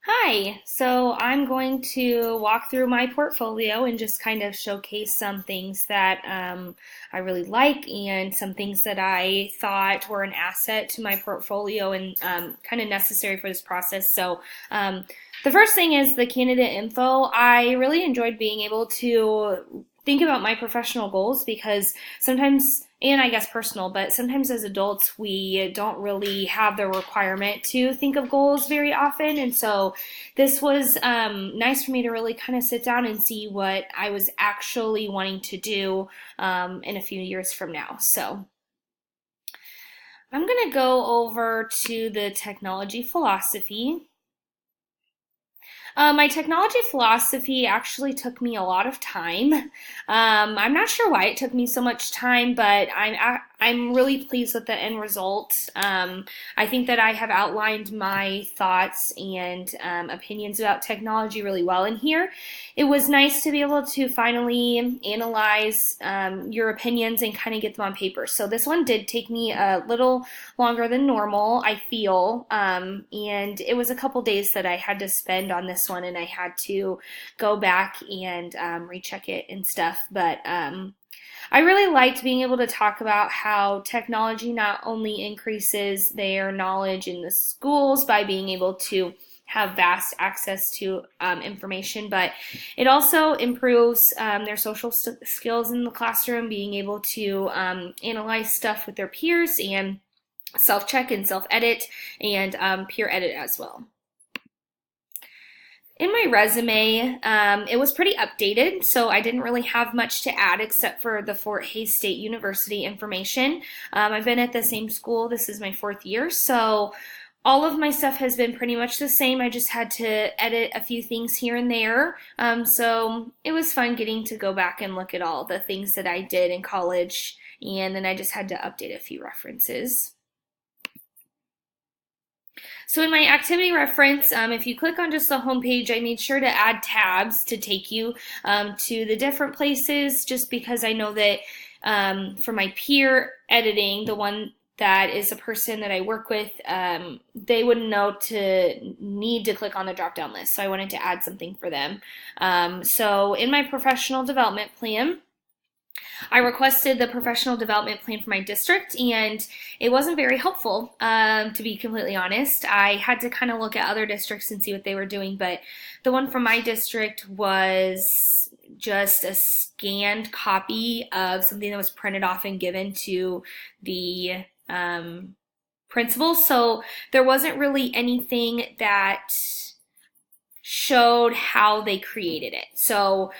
Hi, so I'm going to walk through my portfolio and just kind of showcase some things that I really like and some things that I thought were an asset to my portfolio and kind of necessary for this process. Um, the first thing is the candidate info. I really enjoyed being able to think about my professional goals because sometimes, and I guess personal, but sometimes as adults we don't really have the requirement to think of goals very often. And so this was nice for me to really kind of sit down and see what I was actually wanting to do in a few years from now. So I'm going to go over to the technology philosophy. My technology philosophy actually took me a lot of time. I'm not sure why it took me so much time, but I'm really pleased with the end result. I think that I have outlined my thoughts and opinions about technology really well in here. It was nice to be able to finally analyze your opinions and kind of get them on paper. So this one did take me a little longer than normal, I feel, and it was a couple days that I had to spend on this one, and I had to go back and recheck it and stuff. But I really liked being able to talk about how technology not only increases their knowledge in the schools by being able to have vast access to information, but it also improves their social skills in the classroom, being able to analyze stuff with their peers and self-check and self-edit and peer edit as well. In my resume, it was pretty updated, so I didn't really have much to add except for the Fort Hays State University information. I've been at the same school. This is my fourth year, so all of my stuff has been pretty much the same. I just had to edit a few things here and there. So it was fun getting to go back and look at all the things that I did in college, and then I just had to update a few references. So in my activity reference, if you click on just the home page, I made sure to add tabs to take you to the different places, just because I know that for my peer editing, the one that is a person that I work with, they wouldn't know to need to click on the drop down list. So I wanted to add something for them. So in my professional development plan, I requested the professional development plan for my district, and it wasn't very helpful, to be completely honest. I had to kind of look at other districts and see what they were doing, but the one from my district was just a scanned copy of something that was printed off and given to the principal. So there wasn't really anything that showed how they created it. So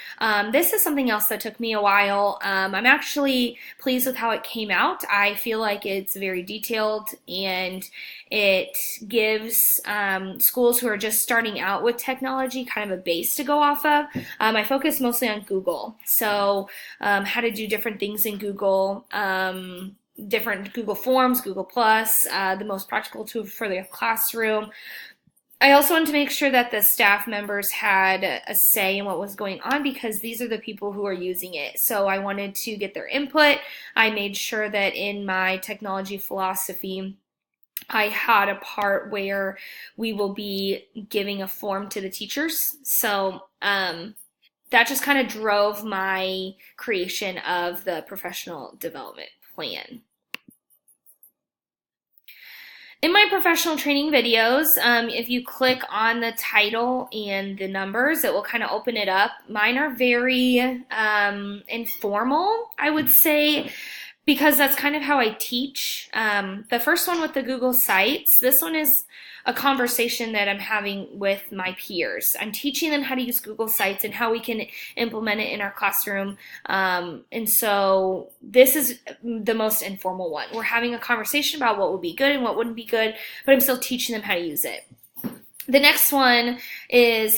this is something else that took me a while. I'm actually pleased with how it came out. I feel like it's very detailed, and it gives schools who are just starting out with technology kind of a base to go off of. I focus mostly on Google, so how to do different things in Google. Different Google Forms, Google Plus, the most practical tool for the classroom. I also wanted to make sure that the staff members had a say in what was going on, because these are the people who are using it. So I wanted to get their input. I made sure that in my technology philosophy, I had a part where we will be giving a form to the teachers. So that just kind of drove my creation of the professional development plan. In my professional training videos, if you click on the title and the numbers, it will kind of open it up. Mine are very informal, I would say, because that's kind of how I teach. The first one with the Google Sites, this one is a conversation that I'm having with my peers. I'm teaching them how to use Google Sites and how we can implement it in our classroom. And so this is the most informal one. We're having a conversation about what would be good and what wouldn't be good, but I'm still teaching them how to use it. The next one is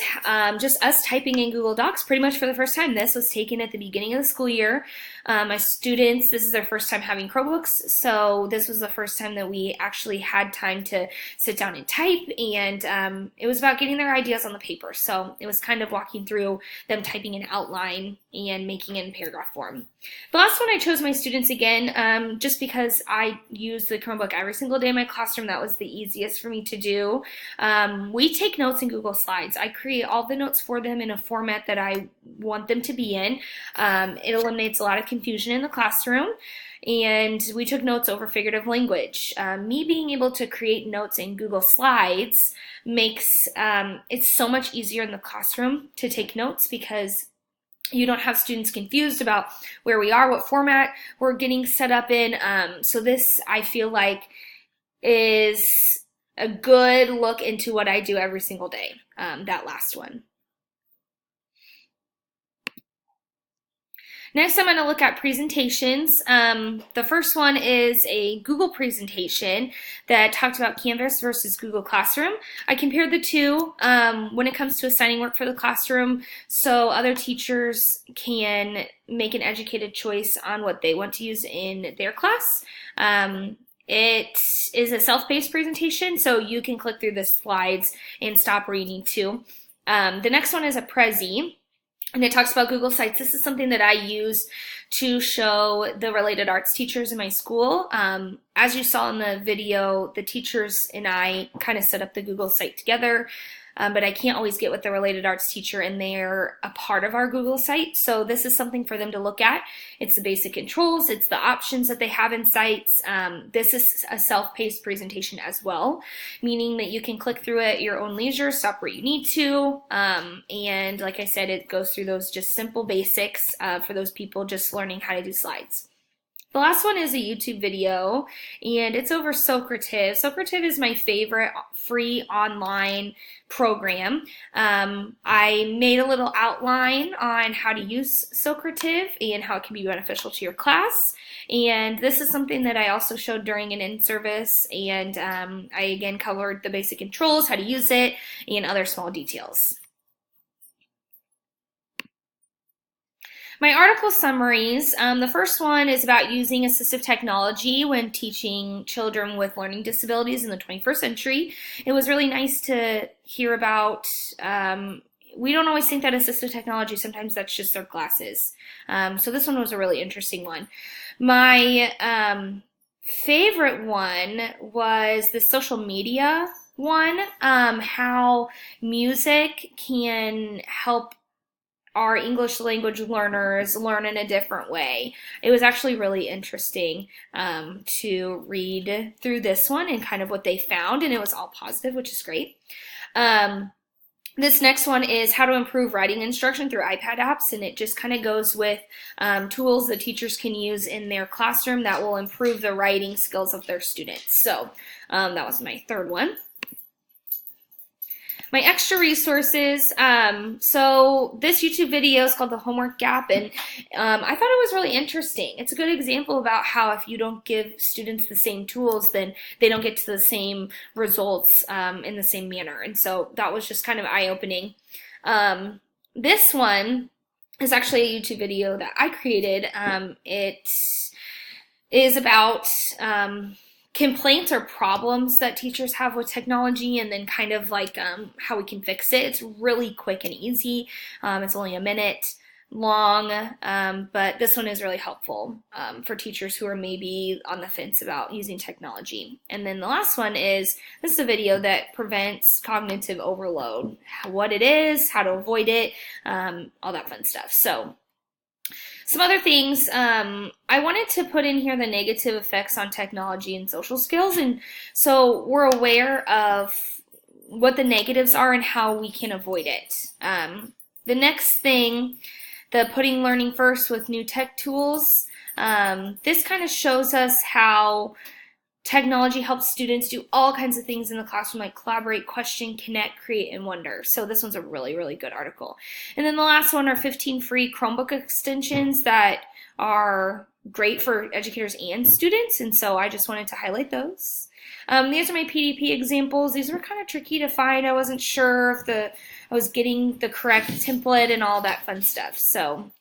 just us typing in Google Docs pretty much for the first time. This was taken at the beginning of the school year. My students, this is their first time having Chromebooks, so this was the first time that we actually had time to sit down and type, and it was about getting their ideas on the paper. So it was kind of walking through them typing an outline and making it in paragraph form. The last one I chose my students again, just because I use the Chromebook every single day in my classroom. That was the easiest for me to do. We take notes in Google Slides. I create all the notes for them in a format that I want them to be in. It eliminates a lot of confusion in the classroom. And we took notes over figurative language. Me being able to create notes in Google Slides makes it so much easier in the classroom to take notes, because you don't have students confused about where we are, what format we're getting set up in. So this, I feel like, is a good look into what I do every single day, that last one. Next, I'm going to look at presentations. The first one is a Google presentation that talked about Canvas versus Google Classroom. I compared the two when it comes to assigning work for the classroom, so other teachers can make an educated choice on what they want to use in their class. It is a self-paced presentation, so you can click through the slides and stop where you need to. The next one is a Prezi. And it talks about Google Sites. This is something that I use to show the related arts teachers in my school. As you saw in the video, the teachers and I kind of set up the Google site together, but I can't always get with the related arts teacher, and they're a part of our Google site. So this is something for them to look at. It's the basic controls, it's the options that they have in sites. This is a self-paced presentation as well, meaning that you can click through it at your own leisure, stop where you need to, and like I said, it goes through those just simple basics for those people just learning how to do slides. The last one is a YouTube video, and it's over Socrative. Socrative is my favorite free online program. I made a little outline on how to use Socrative and how it can be beneficial to your class. And this is something that I also showed during an in-service, and I again covered the basic controls, how to use it, and other small details. My article summaries, the first one is about using assistive technology when teaching children with learning disabilities in the 21st century. It was really nice to hear about, we don't always think that assistive technology, sometimes that's just their glasses. So this one was a really interesting one. My favorite one was the social media one, how music can help our English language learners learn in a different way. It was actually really interesting to read through this one and kind of what they found, and it was all positive, which is great. This next one is how to improve writing instruction through iPad apps, and it just kind of goes with tools that teachers can use in their classroom that will improve the writing skills of their students. So that was my third one. My extra resources, so this YouTube video is called The Homework Gap, and I thought it was really interesting. It's a good example about how if you don't give students the same tools, then they don't get to the same results in the same manner, and so that was just kind of eye-opening. This one is actually a YouTube video that I created. It is about complaints or problems that teachers have with technology, and then kind of like how we can fix it. It's really quick and easy. It's only a minute long, but this one is really helpful for teachers who are maybe on the fence about using technology. And then the last one is, this is a video that prevents cognitive overload, what it is, how to avoid it, all that fun stuff. So some other things, I wanted to put in here the negative effects on technology and social skills, and so we're aware of what the negatives are and how we can avoid it. The next thing, the putting learning first with new tech tools, this kind of shows us how technology helps students do all kinds of things in the classroom, like collaborate, question, connect, create, and wonder. So this one's a really, really good article. And then the last one are 15 free Chromebook extensions that are great for educators and students, and so I just wanted to highlight those. These are my PDP examples. These were kind of tricky to find. I wasn't sure if I was getting the correct template and all that fun stuff. So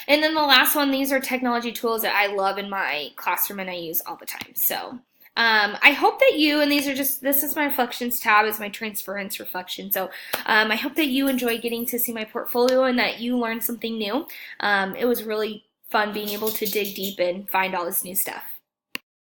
And then the last one, these are technology tools that I love in my classroom and I use all the time. So I hope that you, and this is my reflections tab, is my transference reflection. So I hope that you enjoy getting to see my portfolio and that you learned something new. It was really fun being able to dig deep and find all this new stuff.